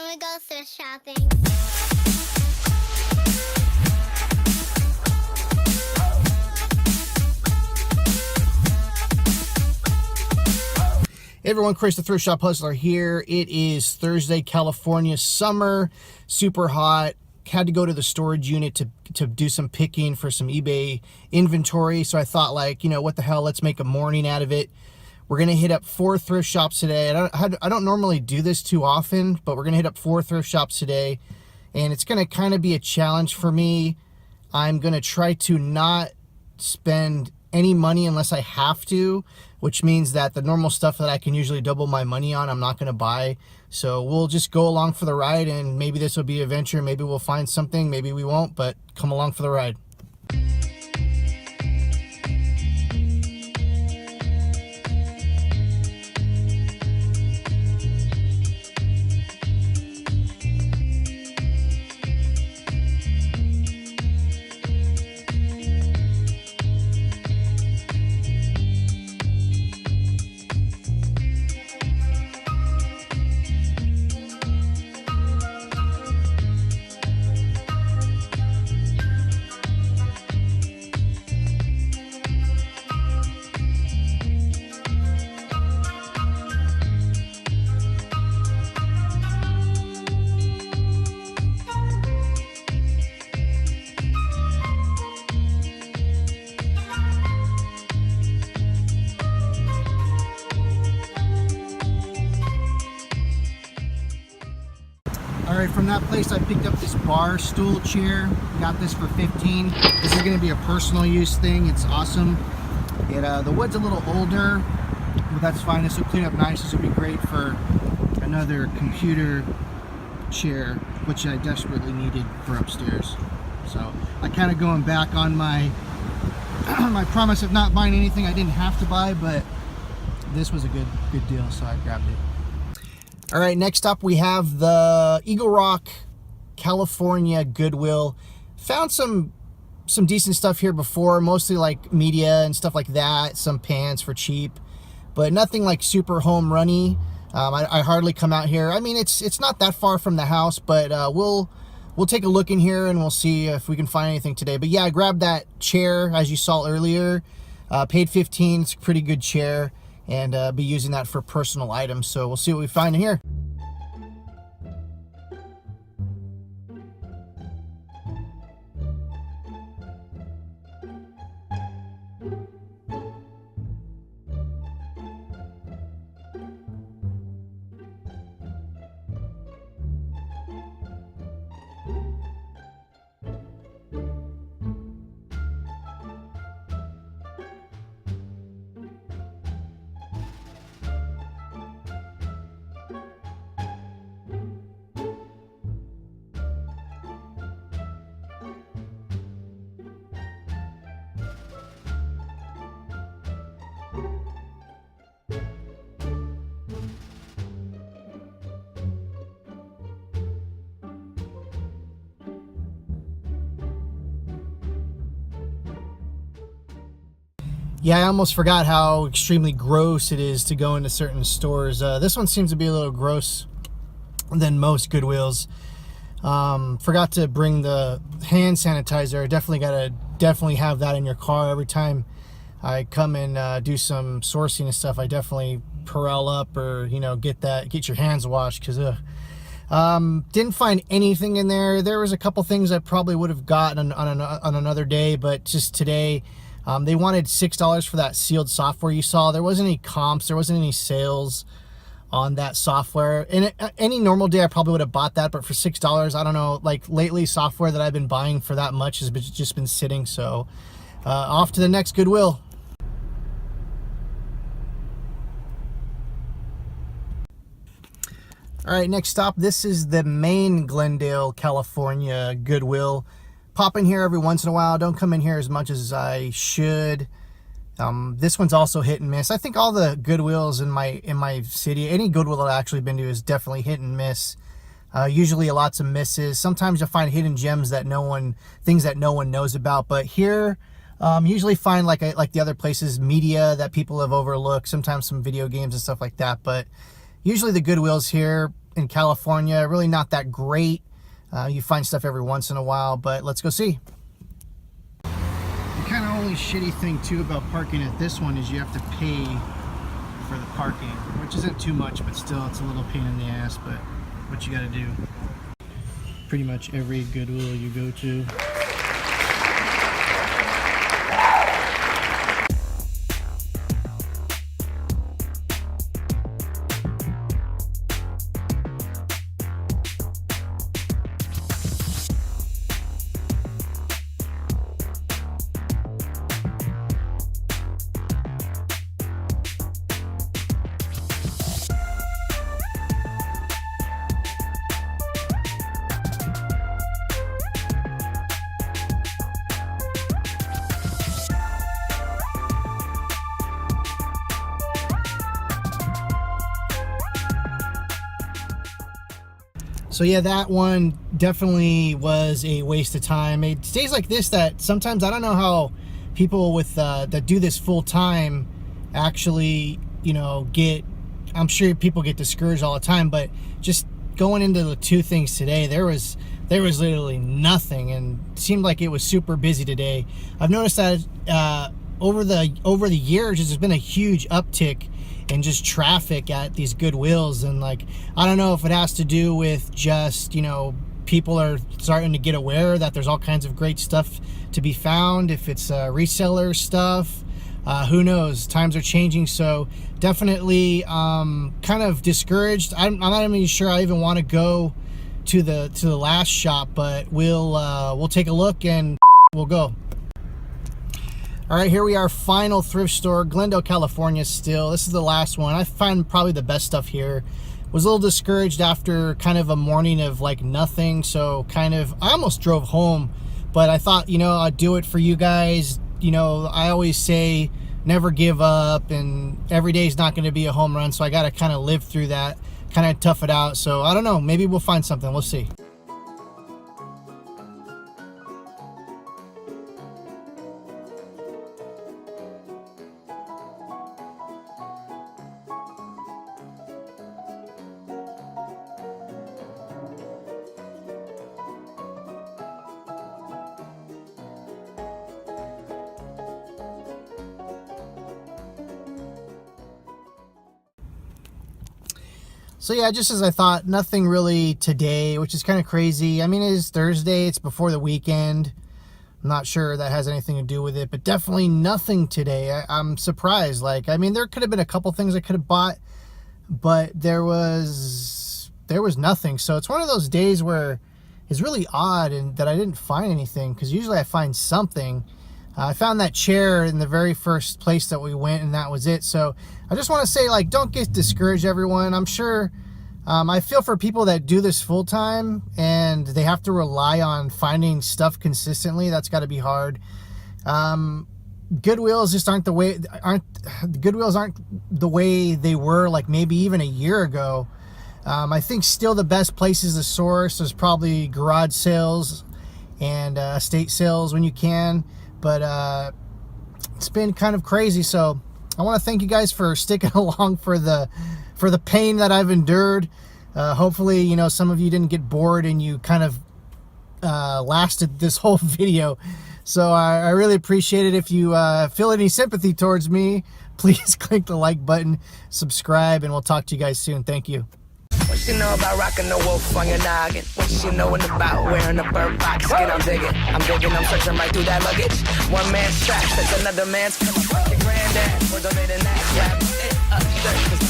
Can we go thrift shopping? Hey everyone, Chris the Thrift Shop Hustler here. It is Thursday, California, summer, super hot. Had to go to the storage unit to do some picking for some eBay inventory. So I thought, like, you know, what the hell, let's make a morning out of it. We're going to hit up 4 thrift shops today. I don't normally do this too often, but we're going to hit up 4 thrift shops today. And it's going to kind of be a challenge for me. I'm going to try to not spend any money unless I have to, which means that the normal stuff that I can usually double my money on, I'm not going to buy. So we'll just go along for the ride, and maybe this will be a venture. Maybe we'll find something, maybe we won't, but come along for the ride. All right, from that place I picked up this bar stool chair. Got this for $15. This is going to be a personal use thing. It's awesome. The wood's a little older, but that's fine. This will clean up nice. This will be great for another computer chair, which I desperately needed for upstairs. So I kind of going back on my my promise of not buying anything I didn't have to buy, but this was a good deal, so I grabbed it. All right, next up we have the Eagle Rock, California Goodwill. Found some decent stuff here before, mostly like media and stuff like that, some pants for cheap, but nothing like super home runny. I hardly come out here. I mean, it's not that far from the house, but we'll take a look in here and we'll see if we can find anything today. But yeah, I grabbed that chair as you saw earlier, paid $15. It's a pretty good chair, and be using that for personal items. So we'll see what we find in here. Yeah, I almost forgot how extremely gross it is to go into certain stores. This one seems to be a little gross than most Goodwills. Forgot to bring the hand sanitizer. Definitely have that in your car. Every time I come and do some sourcing and stuff, I definitely Perel up, or, you know, get your hands washed, because didn't find anything in there. There was a couple things I probably would have gotten on another day, but just today, they wanted $6 for that sealed software you saw. There wasn't any comps. There wasn't any sales on that software. And any normal day, I probably would have bought that. But for $6, I don't know. Like lately, software that I've been buying for that much has just been sitting. So off to the next Goodwill. All right, next stop. This is the main Glendale, California Goodwill. Pop in here every once in a while. Don't come in here as much as I should. This one's also hit and miss. I think all the Goodwills in my city, any Goodwill I've actually been to, is definitely hit and miss. Usually lots of misses. Sometimes you'll find hidden gems things that no one knows about. But here, usually find like the other places, media that people have overlooked. Sometimes some video games and stuff like that. But usually the Goodwills here, in California. Really not that great. You find stuff every once in a while, but let's go see. The kind of only shitty thing too about parking at this one is you have to pay for the parking, which isn't too much, but still it's a little pain in the ass, but what you gotta do. Pretty much every Goodwill you go to. So yeah, that one definitely was a waste of time. It's days like this that sometimes I don't know how people with that do this full time actually, you know, get. I'm sure people get discouraged all the time, but just going into the two things today, there was literally nothing, and it seemed like it was super busy today. I've noticed that over the years, there's been a huge uptick and just traffic at these Goodwills, and like I don't know if it has to do with just, you know, people are starting to get aware that there's all kinds of great stuff to be found, if it's reseller stuff, who knows. Times are changing, so definitely kind of discouraged. I'm not even sure I even want to go to the last shop, but we'll take a look and we'll go. All right, here we are, final thrift store, Glendale, California still. This is the last one. I find probably the best stuff here. Was a little discouraged after kind of a morning of like nothing, so kind of, I almost drove home, but I thought, you know, I'd do it for you guys. You know, I always say never give up, and every day is not going to be a home run, so I got to kind of live through that, kind of tough it out. So I don't know, maybe we'll find something. We'll see. So yeah, just as I thought, nothing really today, which is kind of crazy. I mean, it is Thursday, it's before the weekend. I'm not sure that has anything to do with it, but definitely nothing today. I'm surprised. Like, I mean, there could have been a couple things I could have bought, but there was nothing. So it's one of those days where it's really odd and that I didn't find anything, because usually I find something. I found that chair in the very first place that we went, and that was it. So I just want to say, like, don't get discouraged, everyone. I'm sure, I feel for people that do this full time and they have to rely on finding stuff consistently. That's got to be hard. Goodwills just aren't the way they were, like maybe even a year ago. I think still the best places to source is probably garage sales and estate sales when you can. But it's been kind of crazy, so I want to thank you guys for sticking along for the pain that I've endured. Hopefully, you know, some of you didn't get bored and you kind of lasted this whole video. So I really appreciate it. If you feel any sympathy towards me, please click the like button, subscribe, and we'll talk to you guys soon. Thank you. What you know about rocking the wolf on your noggin? What you knowin' about wearing a bird box skin? I'm digging, I'm searching right through that luggage. One man's trash, that's another man's. Your granddad, we're donating that. Yeah,